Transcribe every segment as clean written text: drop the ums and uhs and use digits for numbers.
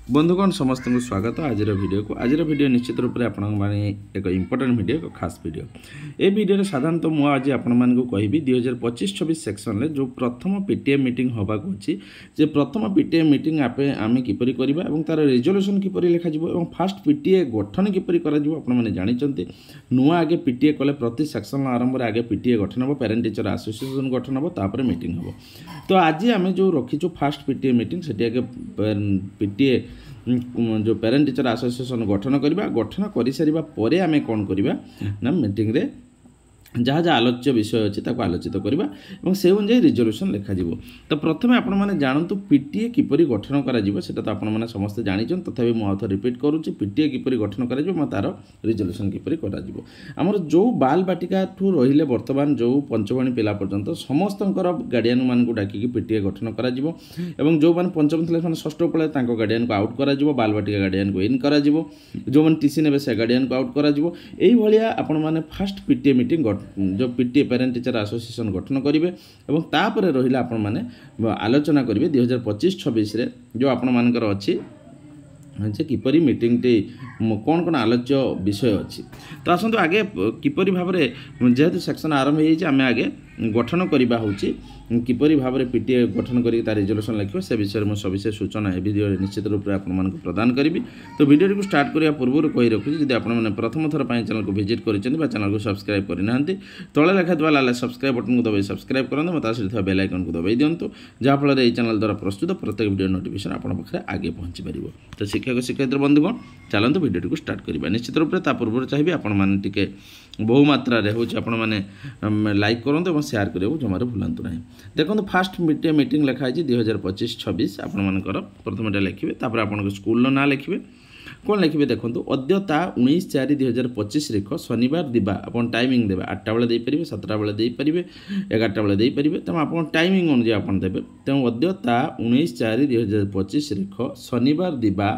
बंधुगण समस्त को स्वागत आज वीडियो निश्चित रूप से आपण एक इम्पोर्टेंट वीडियो एक खास वीडियो ए वीडियो साधारणतः मुझे आज आपण कहि 2025-26 सेक्शन में जो प्रथम पीटीए मीटिंग होगा जे प्रथम पीटीए मीटिंग आम किपरि करबा एवं तार रिजोल्यूशन किपरि लिखा जिवो एवं फास्ट पीटीए गठन किपरि करा जिवो आपण माने जानिचंती नुआ आगे पीटीए कले प्रति सेक्शन आरंभ आगे पीटीए गठन हो पेरेंट टीचर एसोसिएशन गठन हो तापर मीटिंग हो तो आज आम जो रखीचु फास्ट पीटीए मीटिंग से आगे पीटीए जो पेरेंट टीचर एसोसिएशन गठन करवा गठन कर सारा पर आम कौन करवा ना मीटिंग रे जहाँ जहाँ आलोच्य विषय अच्छी आलोचित करवा से अनुसार रिजोल्यूशन लिखा तो प्रथम आपण मैंने जानतु पीटीए किपरि गठन करा तो आपण मैंने समस्ते जानिछन तथापि मुझे रिपीट करुच्ची पीटीए किपरि गठन करा तार रिजोल्यूशन किपरि करा आमर जो बाल बाटिका ठू रहिले वर्तमान जो पंचम पिला पर्यंत समस्त गार्डियन मान डाकिकी पीटीए गठन करा जो मैंने पंचम थे षष्ठ पढ़े गार्डियन को आउट करा बाल बाटिका गार्डियन को इन करा जो मैंने टीसी ने से गार्डियन को आउट करा आपण मैंने फास्ट पीटीए मीटिंग जो पीटीए पेरेंट टीचर एसोसिएशन गठन करेंगे और तापर रहा आपण मैंने आलोचना करेंगे 2025-26 जो आपण मानकर अच्छी जे किपरि मीटिंग टी कौन कौन आलोच्य विषय अच्छी तो आसतु आगे किपरि भाव में जेहेतु सेक्शन आरंभ होमें आगे गठन करवा हूँ किपरि भाव में पीटीए गठन कर रिजोल्यूशन लिखो से विषय में सविशेष सूचना ए वीडियो निश्चित रूप से आपको प्रदान करी तो वीडियो को स्टार्ट करने पूर्व कही रखुच्छी जब आपने प्रथम थर पर चैनल को विजिट कर चैनल को सब्सक्राइब करना तले लिखा लाल सब्सक्राइब बटन को दबाई सब्सक्राइब करूँ सहित बेल आइकन को दबाई दिंतु जहाँफल ये चैनल द्वारा प्रस्तुत प्रत्येक वीडियो नोटिफिकेशन आपके पाखे आगे पहुँची पार तो शिक्षक शिक्षयित्री बंधुगण चलते वीडियो को स्टार्ट करवा निश्चित रूप से पूर्व चाहिए आपने बहु मात्रा होने लाइक करूँ और शेयर करेंगे जमार भूलु ना देखो फास्ट पीटीए मीटिंग लिखाई 2025-26 आपर प्रथम लिखे तापर आप स्कूल ना लिखे कौन लिखे देखो अद्यता 19/4/2025 लिख शनिवार दिवा आप टाइमिंग देवे 8टा बेले देपारे 7टा बेले देपारे 11टा बेले देपारे तेणु आप टाइमिंग अनुसार आप देवे तेणु अद्यता 19/4/2025 लिख शनिवार दिवा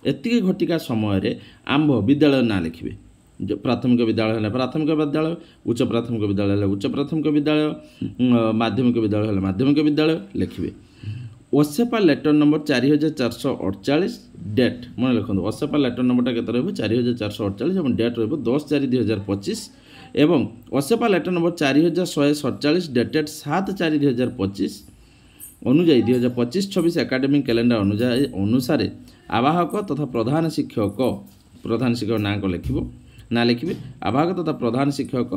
एतिकी घटिका समय आंभ विद्यालय ना लिखे जो प्राथमिक विद्यालय है प्राथमिक विद्यालय उच्च प्राथमिक विद्यालय है उच्च प्राथमिक विद्यालय माध्यमिक विद्यालय है माध्यमिक विद्यालय लिखे ओसेपा लेटर नंबर 4448 डेट मन लिखते ओसेपा लेटर नंबरटा के 4448 और डेट रही 10/4/2025 एवं ओसेपा लेटर नंबर 4147 डेटेड 7/4/2025 अनुजाई 2025-26 एकाडेमिक कैलेंडर अनुसार आवाहक तथा प्रधान शिक्षक ना को लिखे आवाहक तथा प्रधान शिक्षक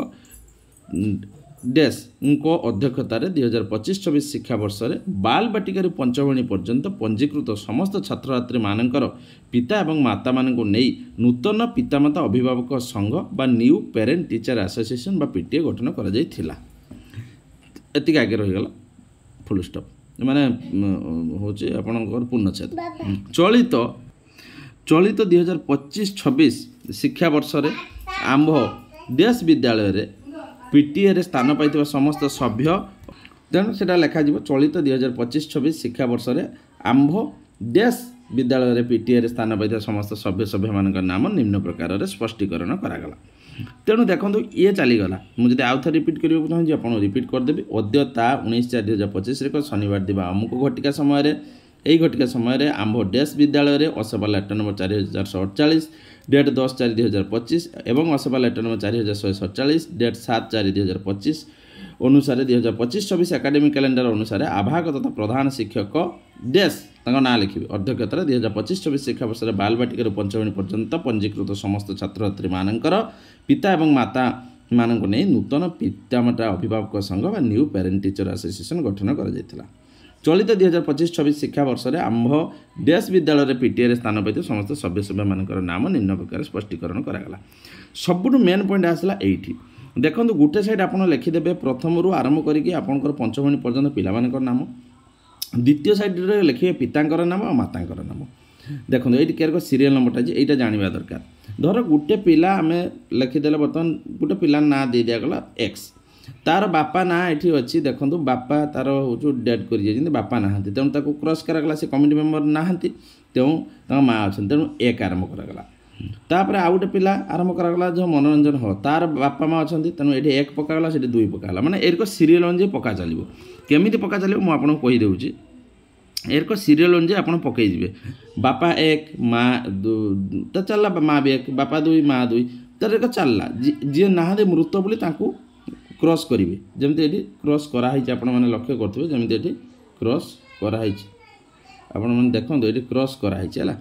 डेस को अध्यक्षतार 2025-26 शिक्षा वर्ष में बाल बाटिका पंचम पर्यंत पंजीकृत समस्त छात्र छात्री मानकर पिता एवं माता मान नहीं नूतन पितामाता अभिभावक संघ बा न्यू पेरेंट टीचर एसोसिएशन बा पीटीए गठन करा आगे रहीगला फुल स्टॉप माने हूँ आपणकर पूर्णच्छेद चलित 2025-26 शिक्षा वर्ष में आंभ देश विद्यालय रे पीटीए रे स्थान पाई समस्त सभ्य तेणु से लिखा चलित 2025-26 शिक्षा वर्ष में आंभ देश विद्यालय रे पीटीए रे स्थान पाई समस्त सभ्य मान नाम निम्न प्रकार स्पष्टीकरण करागला तेणु देखो ये चलीगला मुझे आउ थे रिपीट करने चाहिए आप रिपीट करदेवी अद्यता 19/4/2025 रे शनिवार दिवा अमुक घटिका समय यही घटिका समय आंभ डेस विद्यालय रे ओसेपा लेटर नंबर 4148 डेट 10/4/2025 एवं ओसेपा लेटर नंबर 4147 डेट 7/4/2025 अनुसार 2025-26 एकाडेमिक कैलेंडर अनुसार आवाहक तथा प्रधान शिक्षक डेस ना लिखे अध्यक्षतार 2025-26 शिक्षा वर्ष में बाल बाटिका पंचम पर्यंत पंजीकृत समस्त छात्र छात्री मानकर पिता एवं माता मान नहीं नूतन पितामाता अभिभावक संघ व न्यू पेरेंट टीचर एसोसिएशन गठन कर चलित 2025-26 शिक्षा वर्ष में आंभ देश विद्यालय पीटीए स्थान पाई समस्त सभ्य मान नाम निम्न प्रकार स्पष्टीकरण करागला सबुठ मेन पॉइंट आसला ये देखो गोटे साइड आप लिखिदेवे प्रथम रू आरंभ करके आपंकर पंचम पर्यंत पिला नाम द्वितीय साइड रे लिखे पितांकर नाम और मातांकर नाम देखो ये केयर सीरियल नंबरटा जे यहाँ जानवा दरकार धर गोटे पिला आम लिखिदे बर्तमान गोटे पिला ना दे दिगला एक्स तार बापा ना ये अच्छी देखो बापा तार हूँ डेड कर बापा ना तेणु ताको क्रॉस करागला से कमिटी मेम्बर ना तेणु माँ अच्छा तेणु एक आरंभ करागला तापर आउ गोटे पिला आरंभ करागला जो मनोरंजन हल तार बापा माँ अच्छा तेणु ये एक पकागला से दुई पकागला माने एक सीरियल अनुसार पका चलो केमी पका चलो मुझे कहीदे एरक सीरियल अनुसार आप पकईजे बापा 1 माँ 2 तो चलला माँ भी 1 बापा 2 माँ 2 तर एक चलला जी ना मृत बोली क्रॉस करेंगे जमी ये क्रॉस कराई आपने लक्ष्य करेंगे जमी ये क्रॉस कराई आपण मैंने देखो ये क्रॉस कराई है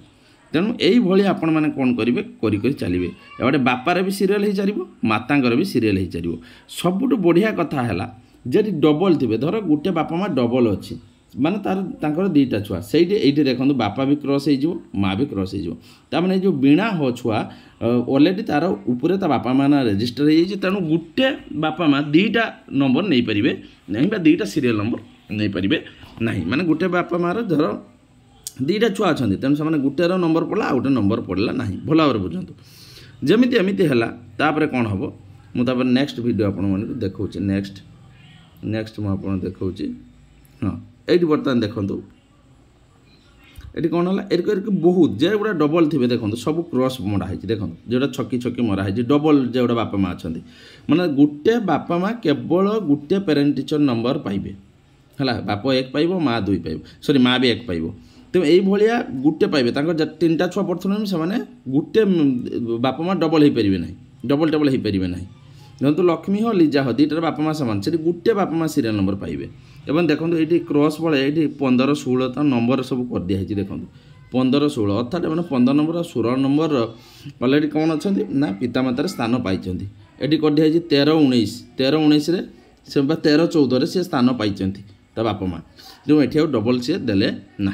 तेणु यही आपण मैंने कौन करेंगे करी चलिए एवटे बापार भी सीरियल हो चलो मातांर भी सीरियल हो चलो सबुठ बढ़िया कथा है जदि डबल थे धर गोटे बापा माँ डबल अच्छी माने तार दुईटा छुआ से ये देखो बापा भी क्रॉस हो माँ भी क्रॉस हो जो बीणा हो छुआ ऑलरेडी तार उपरे ता बापा माँ ना रेजिस्टर हो तेणु गोटे बापा माँ दुईटा नंबर नहीं पारे नहीं दुईटा सीरियल नंबर नहीं पारे नहीं माने गोटे बापा माँ धर दुईटा छुआ अच्छा तेणु से गोटे नंबर पड़ा आ गोटे नंबर पड़ा ना भल भाव बुझातु जमी एमती है तापर कौन हम मुझे नेक्स्ट वीडियो आपण देखा नेक्स्ट मुझे देखा हाँ ये बर्तमान देखूँ ये कौन है एरक बहुत जे गुड़ा डबल थे देखो सब क्रॉस मराही देखो जोटा छकी छकी मराही डबल जो गुड़ा बापा माँ अच्छा माने गोटे बापा माँ केवल गोटे पेरेंट टीचर नंबर पाइबे है बाप 1 पाइब माँ 2 पाइब सॉरी माँ भी 1 पाइब तो ये गोटे पाइबे 3टा छुआ पढ़ुन से गोटे बापा माँ डबल हो पारे ना डबल डबल हो पारे ना देखो लक्ष्मी हो लिजा हो दुईटार बापा माँ सामान से गोटे बापा माँ सीरियल नंबर पाइबे एवं देखो ये क्रॉस बड़े ये 15 16 तो नंबर सब कर दिखाई देखो 15 16 अर्थात मैंने 15 नंबर और 16 नंबर अलरेडी कौन अच्छा ना पितामातार स्थान पाई ये कर दिखाई 13 19 13 19 से 13 14 से स्थान पाई बापा माँ जो ये डबल सी देले ना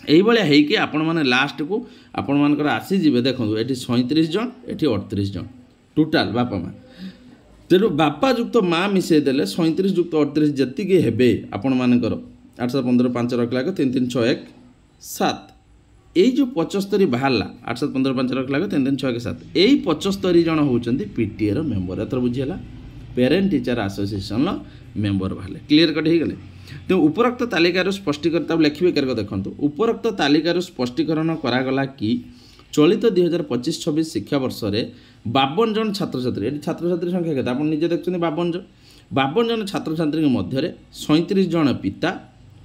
यही आपण मैंने लास्ट को आपण मानकर आसीजे देखो ये 37 जन ये 38 जन टोटाल बापा माँ तेणु बापा युक्त माँ मिसई देले 37 युक्त 38 जी हे आपण मानकर 815 5 रखला 3 3 6 1 7 यही जो 75 बाहर 815 5 रखला 3 3 6 1 7 यही 75 जन होती पीटीए मेम्बर एथर बुझीगला पेरेंट टीचर एसोसिएशन मेम्बर बाहर क्लीयर कट हो गले तो उपरोक्त तालिकार स्पष्टीकरण लिखे कर देखो उपरोक्त तालिकार स्पष्टीकरण करागला कि चलित 2025-26 शिक्षा वर्ष में 52 जन छात्र छात्री ये छात्र छात्री संख्या केते आपण निजे देखछन 52 जन छात्र छात्री मध्य 37 जन पिता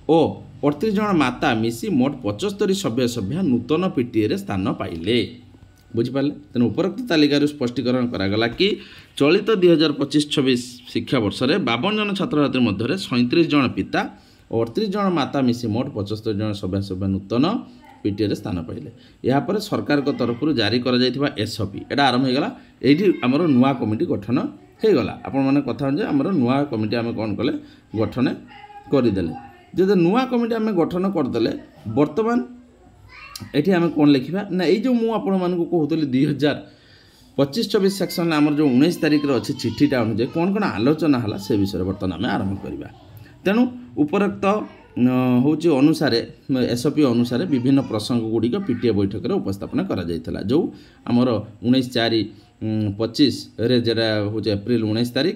और 38 जन माता मिसी मोट 75 सभ्य सभ्या नूतन पीटीए स्थान पाइले बुझिपारे तेणु उपरोक्त तालिकार स्पष्टीकरण करागला कि चलित 2025-26 शिक्षा वर्ष में 52 जन छात्र छात्री मध्य 37 जन पिता और 38 जन माता मिसी मोट 75 जन सभ्य सभ्या नूतन पीटीए स्थान पाइले यापर सरकार तरफ जारी कर एसओपी एटा आरंभ होगा ये आमर नुआ कमिटी गठन हो गला आपण मैंने कथा आमर नुआ कमिटी आम कौन कले गठन करदे जब नुआ कमिटी आम गठन करदे बर्तमान ये आम कौन लिखा ना ये जो मुझे कहूली 2025-26 सेक्शन आमर जो 19 तारिख अच्छी चिठीटा अनुसार कौन कौन आलोचना है से विषय बर्तमान आम आरंभ करवा तेणु उपरोक्त हूँ अनुसार एसओपी अनुसार विभिन्न प्रसंग गुड़िक पीटीए बैठक में उपस्थापन करा जो आमर 19/4/25 जेटा हूँ एप्रिल 19 तारिख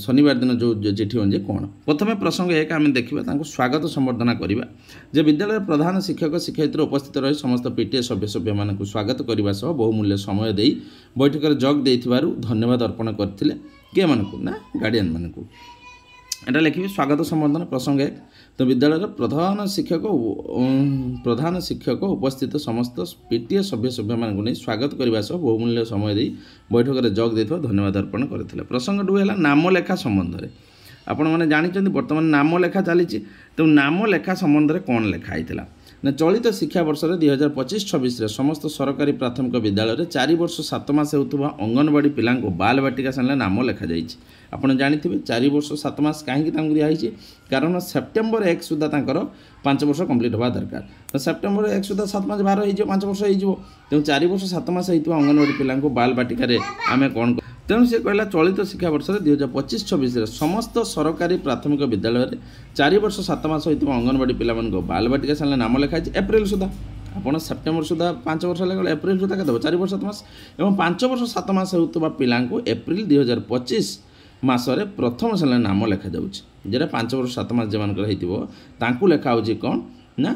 शनिवार दिन जो चिठी अनुसार कौन प्रथम प्रसंग एक आम देखा स्वागत संबर्धना करवा जे विद्यालय प्रधान शिक्षक शिक्षयित्री उपस्थित रही समस्त पीटीए सभ्य सभ्य मानक स्वागत करने सह बहुमूल्य समय दे बैठक में जग देथिबारु धन्यवाद अर्पण करथिले के मानक ना गार्डियन मानक एटा लिखिए स्वागत संबर्धना प्रसंग एक तो विद्यालय प्रधान शिक्षक उपस्थित समस्त पीटीए सभ्य सभ्य मानक नहीं स्वागत करने सह बहुमूल्य समय दे बैठक में जग देथिबा धन्यवाद अर्पण करथिले प्रसंग 2 है नाम लेखा संबंध में आपण मैंने जानते बर्तमान नाम लेखा चली तो नाम लेखा संबंध में कौन लिखाई ना चलित शिक्षा वर्ष में 2025-26 समस्त सरकारी प्राथमिक विद्यालय में 4 वर्ष 7 मास होता अंगनवाड़ी पिला बाल बाटिका श्रेणी नाम लिखा जाइए आपड़ जानते 4 वर्ष 7 मास कहीं दिखाई कारण सेप्टेम्बर 1 सुधा 5 वर्ष कंप्लीट हवा दरकार तो सेप्टेम्बर 1 सुधा 7 मास 12 हो 5 वर्ष हो तेणु 4 वर्ष 7 मास होता अंगनवाड़ी पिला बाल बाटिकार आम कौन तेणु से कहला चलित शिक्षा वर्ष में 2025-26 समस्त सरकारी प्राथमिक विद्यालय में 4 वर्ष 7 मास होता अंगनवाड़ी पिला बाल बाटिका श्रेणी नाम लिखाई एप्रिल सुधा आपड़ सेप्टेम्बर सुधा 5 वर्ष लगे एप्रिल सुधा के 4 वर्ष 7 मास और 5 वर्ष 7 मास होता पिला एप्रिल 2025 मासरे प्रथम श्रेणी नाम लिखा जाऊँगी जेटा 5 वर्ष 7 मास जो लिखा कौन ना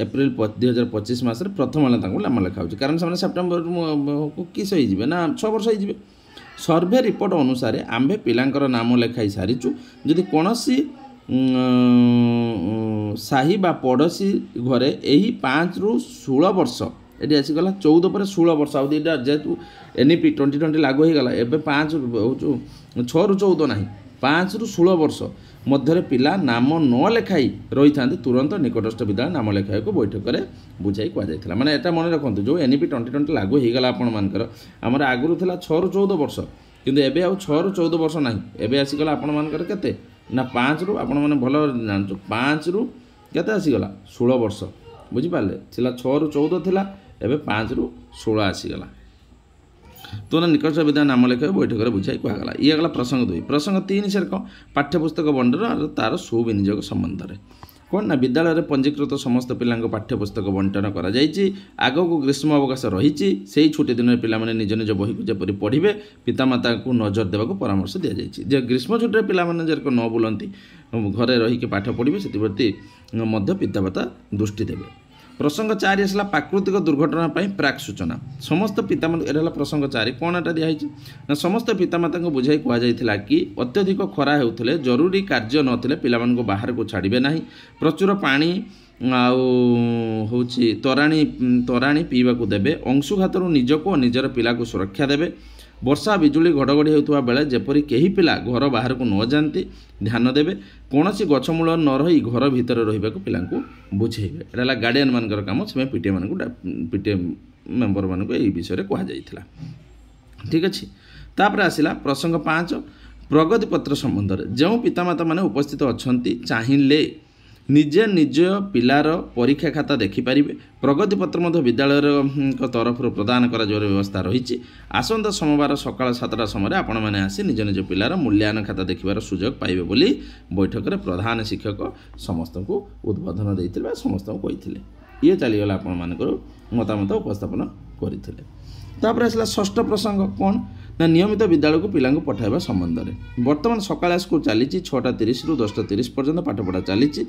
एप्रिल 2025 मसरे प्रथम नाम लिखा कारण से सेप्टेम्बर को किस हो ना 6 वर्ष हो सर्वे रिपोर्ट अनुसार आम्भे पिलांकर नाम लिखाई सारीचु जदि कौन ସାହି ବା ପଡ଼ୋଶୀ ଘରେ ଏହି 5 ରୁ 16 ବର୍ଷ ଏଠି ଆସିଗଲା 14 ପରେ 16 ବର୍ଷ ଆଉ ଦୁଇଟା ଯେହେତୁ NEP 2020 ଲାଗୁ ହୋଇଗଲା ଏବେ 6 ରୁ 14 ନାହିଁ 5 ରୁ 16 ବର୍ଷ ମଧ୍ୟରେ ପିଲା ନାମ ନ ଲେଖାଇ ରହିଥାନ୍ତି ତୁରନ୍ତ ନିକଟସ୍ଥ ବିଦ୍ୟାଳୟ ନାମ ଲେଖାଇବାକୁ ବୈଠକରେ ବୁଝାଇ କୁହାଯାଇଥିଲା। ମାନେ ଏଟା ମନେ ରଖନ୍ତୁ ଯେଉଁ NEP 2020 ଲାଗୁ ହୋଇଗଲା ଆପଣମାନଙ୍କର ଆମର ଆଗରୁ ଥିଲା 6 ରୁ 14 ବର୍ଷ କିନ୍ତୁ ଏବେ ଆଉ 6 ରୁ 14 ବର୍ଷ ନାହିଁ ଏବେ ଆସିଗଲା ଆପଣମାନଙ୍କର କେତେ ନା 5 ରୁ ଆପଣମାନେ ଭଲ ଜାଣନ୍ତୁ 5 ରୁ କେତେ ଆସିଗଲା 16 ବର୍ଷ ବୁଝିପାରିଲେ ଥିଲା 6 ରୁ 14 ଥିଲା ଏବେ 5 ରୁ 16 ଆସିଗଲା ତୁରନ୍ତ ନିକଟସ୍ଥ ବିଦ୍ୟାଳୟ ନାମ ଲେଖାଇବାକୁ ବୈଠକରେ ବୁଝାଇ କୁହାଗଲା। ଇଏ ଗଲା ପ୍ରସଙ୍ଗ 2। ପ୍ରସଙ୍ଗ 3 ସେରେ କ'ଣ ପାଠ୍ୟପୁସ୍ତକ ବଣ୍ଟନ ତାର ସୁବିନିଯୋଗ ସମ୍ବନ୍ଧରେ କ'ଣ ନା ବିଦ୍ୟାଳୟରେ ପଞ୍ଜୀକୃତ ସମସ୍ତ ପିଲାଙ୍କ ପାଠ୍ୟପୁସ୍ତକ ବଣ୍ଟନ କରାଯାଇଛି। ଆଗକୁ ଗ୍ରୀଷ୍ମ ଅବକାଶ ରହିଛି ସେହି ଛୁଟି ଦିନରେ ପିଲାମାନେ ନିଜ ନିଜ ବହିକୁ ଯେପରି ପଢ଼ିବେ ପିତାମାତାଙ୍କୁ ନଜର ଦେବାକୁ ପରାମର୍ଶ ଦିଆଯାଇଛି ଯେ ଗ୍ରୀଷ୍ମ ଛୁଟିରେ ପିଲାମାନେ ଯେପରି ନ ବୁଲନ୍ତି ଘରେ ରହିକି ପାଠ ପଢ଼ିବେ ସେଥିପ୍ରତି ମଧ୍ୟ ପିତାମାତା ଦୃଷ୍ଟି ଦେବେ। ପ୍ରସଙ୍ଗ 4 ଆସିଲା ପ୍ରାକୃତିକ ଦୁର୍ଘଟଣା ପାଇଁ ପ୍ରାକ୍ ସୂଚନା ସମସ୍ତ ପିତାମାତା ଏଟା ହେଲା ପ୍ରସଙ୍ଗ 4 କ'ଣ ଏଟା ଦିଆହେଇଛି ନା ସମସ୍ତ ପିତାମାତାଙ୍କୁ ବୁଝାଇ କୁହାଯାଇଥିଲା କି ଅତ୍ୟଧିକ ଖରା ହେଉଥିଲେ ଜରୁରୀ କାର୍ଯ୍ୟ ନଥିଲେ ପିଲାମାନଙ୍କୁ ବାହାରକୁ ଛାଡ଼ିବେ ନାହିଁ ପ୍ରଚୁର ପାଣି ଆଉ ହେଉଛି ତୋରାଣି ପିଇବାକୁ ଦେବେ ଅଂଶୁଘାତରୁ ନିଜକୁ ଓ ନିଜର ପିଲାକୁ ସୁରକ୍ଷା ଦେବେ ବର୍ଷା ବିଜୁଳି ଘଡ଼ଘଡ଼ି ହେଉଥିବା ବେଳେ ଯେପରି କେହି ପିଲା ଘର ବାହାରକୁ ନ ଯାଆନ୍ତି ଧ୍ୟାନ ଦେବେ କୌଣସି ଗଛ ମୂଳ ନ ରହି ଘର ଭିତରେ ରହିବାକୁ ପିଲାଙ୍କୁ ବୁଝେଇବେ ଏଟା ହେଲା ଗାର୍ଡ଼ିଆନ୍ ମାନଙ୍କର କାମ ସେମାନେ PTA ମେମ୍ବର ମାନଙ୍କୁ ଏହି ବିଷୟରେ କୁହାଯାଇଥିଲା। ଠିକ୍ ଅଛି ତାପରେ ଆସିଲା ପ୍ରସଙ୍ଗ 5 ପ୍ରଗତିପତ୍ର ସମ୍ବନ୍ଧରେ ଯେଉଁ ପିତାମାତା ମାନେ ଉପସ୍ଥିତ ଅଛନ୍ତି ଚାହିଁଲେ ନିଜେ ନିଜ ପିଲାର ପରୀକ୍ଷା ଖାତା ଦେଖିପାରିବେ ପ୍ରଗତିପତ୍ର ମଧ୍ୟ ବିଦ୍ୟାଳୟର ତରଫରୁ ପ୍ରଦାନ କରାଯିବାର ବ୍ୟବସ୍ଥା ରହିଛି। ଆସନ୍ତା ସୋମବାର ସକାଳ 7ଟା ସମୟରେ ଆପଣମାନେ ଆସି ନିଜ ନିଜ ପିଲାର ମୂଲ୍ୟାୟନ ଖାତା ଦେଖିବାର ସୁଯୋଗ ପାଇବେ ବୋଲି ବୈଠକରେ ପ୍ରଧାନ ଶିକ୍ଷକ ସମସ୍ତଙ୍କୁ ଉଦ୍ବୋଧନ ଦେଇଥିଲେ ବା ସମସ୍ତଙ୍କୁ କହିଥିଲେ। ଇଏ ଚାଲିଗଲା ଆପଣମାନଙ୍କର ମତାମତ ଉପସ୍ଥାପନ କରିଥିଲେ। ତାପରେ ଆସିଲା ଷଷ୍ଠ ପ୍ରସଙ୍ଗ କ'ଣ ନା ନିୟମିତ ବିଦ୍ୟାଳୟକୁ ପିଲାଙ୍କୁ ପଠାଇବା ସମ୍ବନ୍ଧରେ ବର୍ତ୍ତମାନ ସକାଳେ ସ୍କୁଲ ଚାଲିଛି 6ଟା 30 ରୁ 10ଟା 30 ପର୍ଯ୍ୟନ୍ତ ପାଠପଢ଼ା ଚାଲିଛି।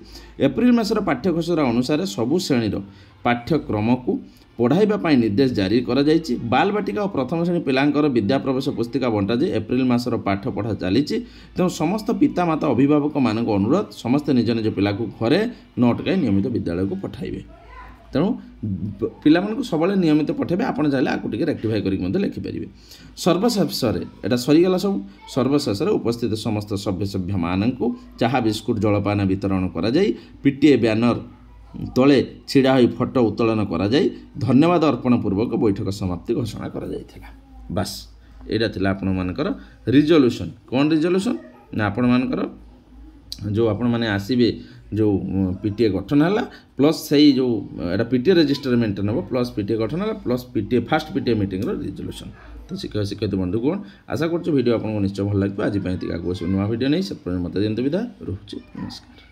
ଏପ୍ରିଲ ମାସର ପାଠ୍ୟଖସଡ଼ା ଅନୁସାରେ ସବୁ ଶ୍ରେଣୀର ପାଠ୍ୟକ୍ରମକୁ ପଢ଼ାଇବା ପାଇଁ ନିର୍ଦ୍ଦେଶ ଜାରି କରାଯାଇଛି। ବାଲବାଟିକା ଓ ପ୍ରଥମ ଶ୍ରେଣୀ ପିଲାଙ୍କର ବିଦ୍ୟା ପ୍ରବେଶ ପୁସ୍ତିକା ବଣ୍ଟାଯାଇ ଏପ୍ରିଲ ମାସର ପାଠପଢ଼ା ଚାଲିଛି। ତେଣୁ ସମସ୍ତ ପିତାମାତା ଅଭିଭାବକମାନଙ୍କ ଅନୁରୋଧ ସମସ୍ତେ ନିଜ ନିଜ ପିଲାକୁ ଘରେ ନ ଅଟକାଇ ନିୟମିତ ବିଦ୍ୟାଳୟକୁ ପଠାଇବେ। ତେଣୁ ପିଲାମାନଙ୍କୁ ସବୁବେଳେ ନିୟମିତ ପଠାଇବେ ଆପଣ ଚାହିଁଲେ ଆକୁ ଟିକେ ରେକ୍ଟିଫାଇ କରିକି ମଧ୍ୟ ଲେଖିପାରିବେ। ସର୍ବଶେଷରେ ଏଟା ସରିଗଲା ସବୁ ସର୍ବଶେଷରେ ଉପସ୍ଥିତ ସମସ୍ତ ସଭ୍ୟମାନଙ୍କୁ ଚାହା ବିସ୍କୁଟ ଜଳପାନ ବିତରଣ କରାଯାଇ PTA ବ୍ୟାନର ତଳେ ଛିଡ଼ା ହୋଇ ଫଟୋ ଉତ୍ତୋଳନ କରାଯାଇ ଧନ୍ୟବାଦ ଅର୍ପଣ ପୂର୍ବକ ବୈଠକ ସମାପ୍ତି ଘୋଷଣା କରାଯାଇଥିଲା। ବାସ୍ ଏଇଟା ଥିଲା ଆପଣମାନଙ୍କର ରିଜଲ୍ୟୁସନ୍ କ'ଣ ରିଜଲ୍ୟୁସନ୍ ନା ଆପଣମାନଙ୍କର ଯେଉଁ ଆପଣମାନେ ଆସିବେ ଯେଉଁ PTA ଗଠନ ହେଲା ପ୍ଲସ୍ ସେଇ ଯେଉଁ ଏଇଟା PTA ରେଜିଷ୍ଟର ମେଣ୍ଟେନ୍ ହେବ ପ୍ଲସ୍ PTA ଗଠନ ହେଲା ପ୍ଲସ୍ ଫାର୍ଷ୍ଟ PTA ମିଟିଂର ରିଜଲ୍ୟୁସନ୍। ତ ଶିକ୍ଷକ ଶିକ୍ଷୟିତ୍ରୀ ବନ୍ଧୁଗଣ ଆଶା କରୁଛୁ ଭିଡ଼ିଓ ଆପଣଙ୍କୁ ନିଶ୍ଚୟ ଭଲ ଲାଗିବ। ଆଜି ପାଇଁ ଏତିକି ଆଗକୁ ଆସିବ ନୂଆ ଭିଡ଼ିଓ ନେଇ ସେ ମୋତେ ଦିଅନ୍ତୁ ବିଦାୟ ରହୁଛି ନମସ୍କାର।